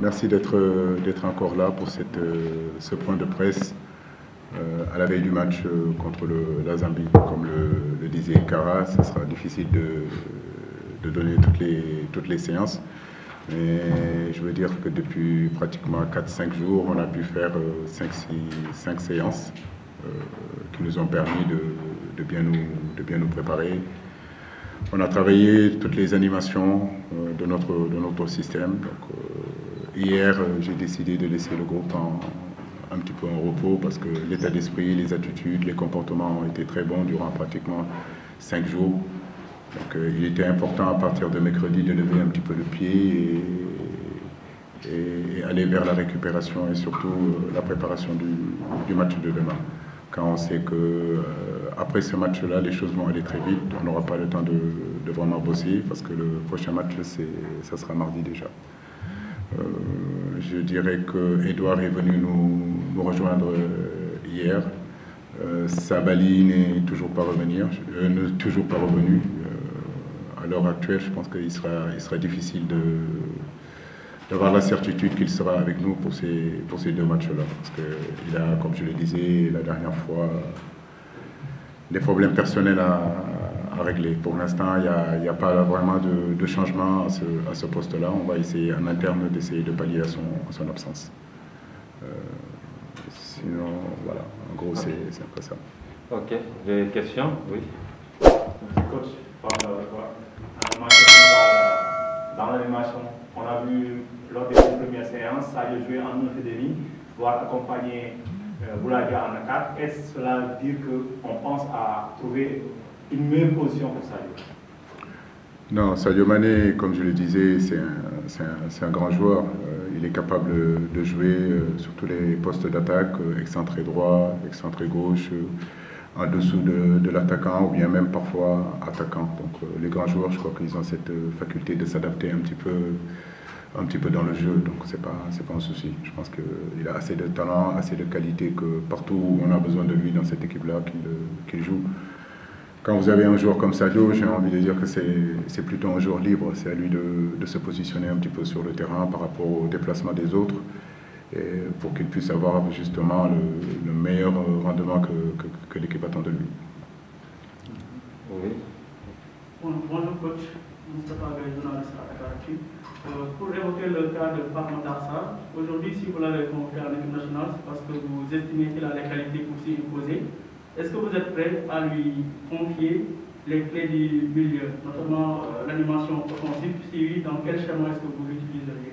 Merci d'être encore là pour ce point de presse à la veille du match contre la Zambie. Comme le disait Kara, ce sera difficile de donner toutes les séances. Mais je veux dire que depuis pratiquement 4-5 jours, on a pu faire 5 séances qui nous ont permis de bien nous préparer. On a travaillé toutes les animations de notre système. Donc, hier, j'ai décidé de laisser le groupe un petit peu en repos parce que l'état d'esprit, les attitudes, les comportements ont été très bons durant pratiquement 5 jours. Donc, il était important à partir de mercredi de lever un petit peu le pied et aller vers la récupération et surtout la préparation du match de demain. Quand on sait que après ce match-là, les choses vont aller très vite, on n'aura pas le temps de vraiment bosser parce que le prochain match, ça sera mardi déjà. Je dirais que Edouard est venu nous rejoindre hier. Sabali n'est toujours pas revenu. À l'heure actuelle, je pense qu'il sera difficile d'avoir la certitude qu'il sera avec nous pour ces 2 matchs-là. Parce qu'il a, comme je le disais la dernière fois, des problèmes personnels à régler. Pour l'instant, il n'y a pas vraiment de changement à ce poste-là. On va essayer en interne d'essayer de pallier à son absence. Sinon, voilà, en gros, c'est un peu ça. Ok, j'ai une question, oui. Coach, dans l'animation, on a vu lors des premières séances, Sadio jouer en 9,5, voire accompagner Boulaga en 4. Est-ce cela dire qu'on pense à trouver une meilleure position pour Sadio? Non, Sadio Mané, comme je le disais, c'est un grand joueur. Il est capable de jouer sur tous les postes d'attaque, excentré droit, excentré gauche, en dessous de l'attaquant ou bien même parfois attaquant. Donc les grands joueurs, je crois qu'ils ont cette faculté de s'adapter un petit peu dans le jeu. Donc c'est pas un souci. Je pense qu'il a assez de talent, assez de qualité que partout où on a besoin de lui dans cette équipe-là qu'il joue. Quand vous avez un joueur comme Sadio, j'ai envie de dire que c'est plutôt un joueur libre. C'est à lui de se positionner un petit peu sur le terrain par rapport au déplacement des autres et pour qu'il puisse avoir justement le meilleur rendement que l'équipe attend de lui. Oui. Bonjour coach, Moustapha Gaye, journaliste à Dakaractu. Pour évoquer le cas de Pape Matar Sarr, aujourd'hui si vous l'avez convoqué à l'équipe nationale, c'est parce que vous estimez qu'il a les qualités pour s'y imposer. Est-ce que vous êtes prêt à lui confier les clés du milieu, notamment l'animation offensive? Si oui, dans quel schéma est-ce que vous l'utiliseriez?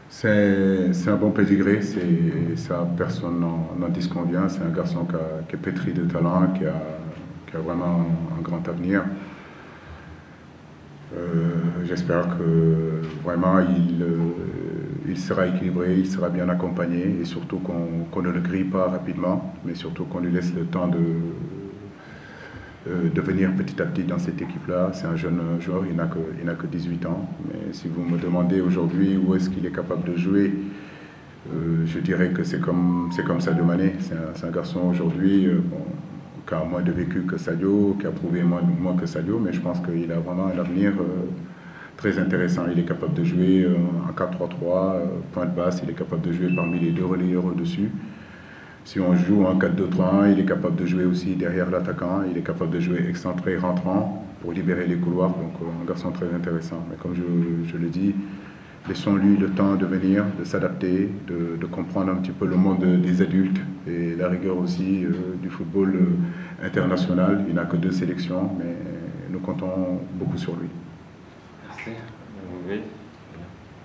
C'est un bon pédigré, ça personne n'en disconvient. C'est un garçon qui est pétri de talent, qui a vraiment un grand avenir. J'espère que vraiment il sera équilibré, il sera bien accompagné et surtout qu'on ne le grille pas rapidement, mais surtout qu'on lui laisse le temps de venir petit à petit dans cette équipe-là. C'est un jeune joueur, il n'a que 18 ans, mais si vous me demandez aujourd'hui où est-ce qu'il est capable de jouer, je dirais que c'est comme Sadio Mané. C'est un garçon aujourd'hui qui a moins de vécu que Sadio, qui a prouvé moins que Sadio, mais je pense qu'il a vraiment un avenir très intéressant. Il est capable de jouer en 4-3-3, point de basse, il est capable de jouer parmi les 2 relayeurs au-dessus. Si on joue en 4-2-3-1, il est capable de jouer aussi derrière l'attaquant, il est capable de jouer excentré, rentrant, pour libérer les couloirs, donc un garçon très intéressant. Mais comme je le dis, laissons-lui le temps de venir, de s'adapter, de comprendre un petit peu le monde des adultes et la rigueur aussi du football international. Il n'a que 2 sélections, mais nous comptons beaucoup sur lui. Merci. Oui.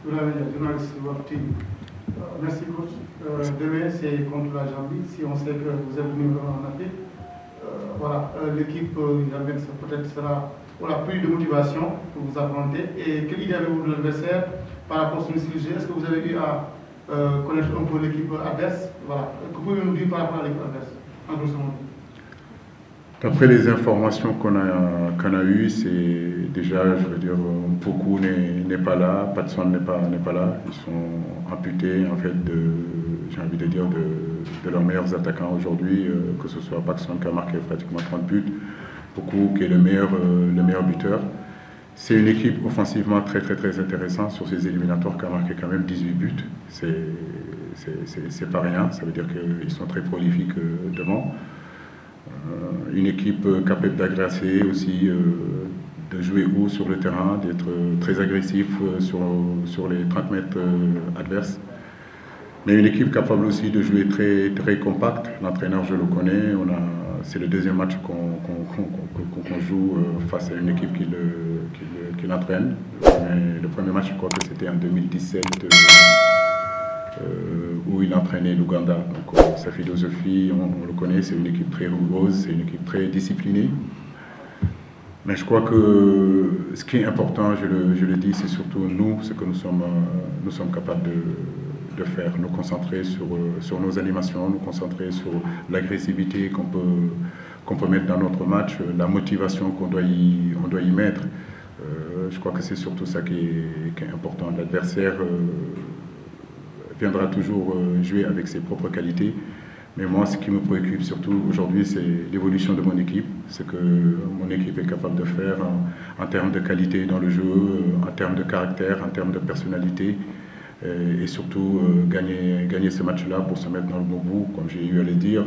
Journaliste Wafti. Merci coach. Demain c'est contre la Zambie. Si on sait que vous êtes venu en Afrique, voilà, l'équipe peut-être sera plus de motivation pour vous affronter. Et quelle idée avez-vous de l'adversaire par rapport à son style de jeu? Est-ce que vous avez eu à connaître un peu l'équipe adverse? Voilà. Que pouvez-vous nous dire par rapport à l'équipe adverse en grosso modo? D'après les informations qu'on a eues, c'est déjà, je veux dire, Poku n'est pas là, Patson n'est pas là. Ils sont amputés, en fait, j'ai envie de dire, de leurs meilleurs attaquants aujourd'hui, que ce soit Patson qui a marqué pratiquement 30 buts, Poku qui est le meilleur buteur. C'est une équipe offensivement très intéressante sur ces éliminatoires qui a marqué quand même 18 buts. C'est pas rien, ça veut dire qu'ils sont très prolifiques devant. Une équipe capable d'agresser aussi, de jouer haut sur le terrain, d'être très agressif sur les 30 mètres adverses. Mais une équipe capable aussi de jouer très compact. L'entraîneur, je le connais, c'est le deuxième match qu'on joue face à une équipe qui l'entraîne. Le premier match, je crois que c'était en 2017, où il entraînait l'Ouganda. Donc sa philosophie, on le connaît, c'est une équipe très rigoureuse, c'est une équipe très disciplinée. Mais je crois que ce qui est important, je le dis, c'est surtout nous, ce que nous sommes capables de faire, nous concentrer sur nos animations, nous concentrer sur l'agressivité qu'on peut mettre dans notre match, la motivation qu'on doit y mettre. Je crois que c'est surtout ça qui est important. L'adversaire viendra toujours jouer avec ses propres qualités. Mais moi, ce qui me préoccupe surtout aujourd'hui, c'est l'évolution de mon équipe, ce que mon équipe est capable de faire en termes de qualité dans le jeu, en termes de caractère, en termes de personnalité, et surtout gagner ce match-là pour se mettre dans le bon bout, comme j'ai eu à le dire.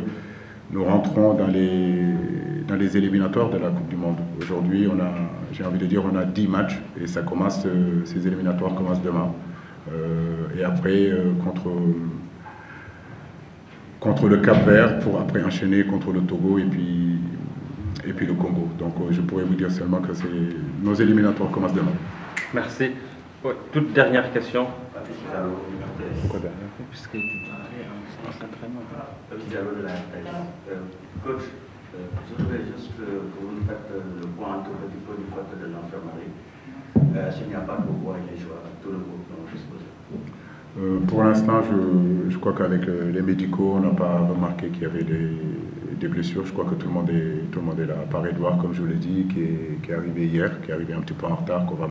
Nous rentrons dans les éliminatoires de la Coupe du Monde. Aujourd'hui, j'ai envie de dire, on a 10 matchs et ces éliminatoires commencent demain. Et après, contre le Cap-Vert, pour après enchaîner contre le Togo et puis le Congo. Donc je pourrais vous dire seulement que nos éliminatoires commencent demain. Merci. Ouais, toute dernière question. Puisque tu parlais en entraînement. Coach, je voudrais juste que vous nous faites le point un tout petit peu du côté de l'infirmerie. S'il n'y a pas de pouvoir, il y a tout le groupe dont je dispose. Pour l'instant, je crois qu'avec les médicaux, on n'a pas remarqué qu'il y avait des blessures. Je crois que tout le monde est là. À part Edouard, comme je l'ai dit, qui est arrivé hier, qui est arrivé un petit peu en retard, qu'on va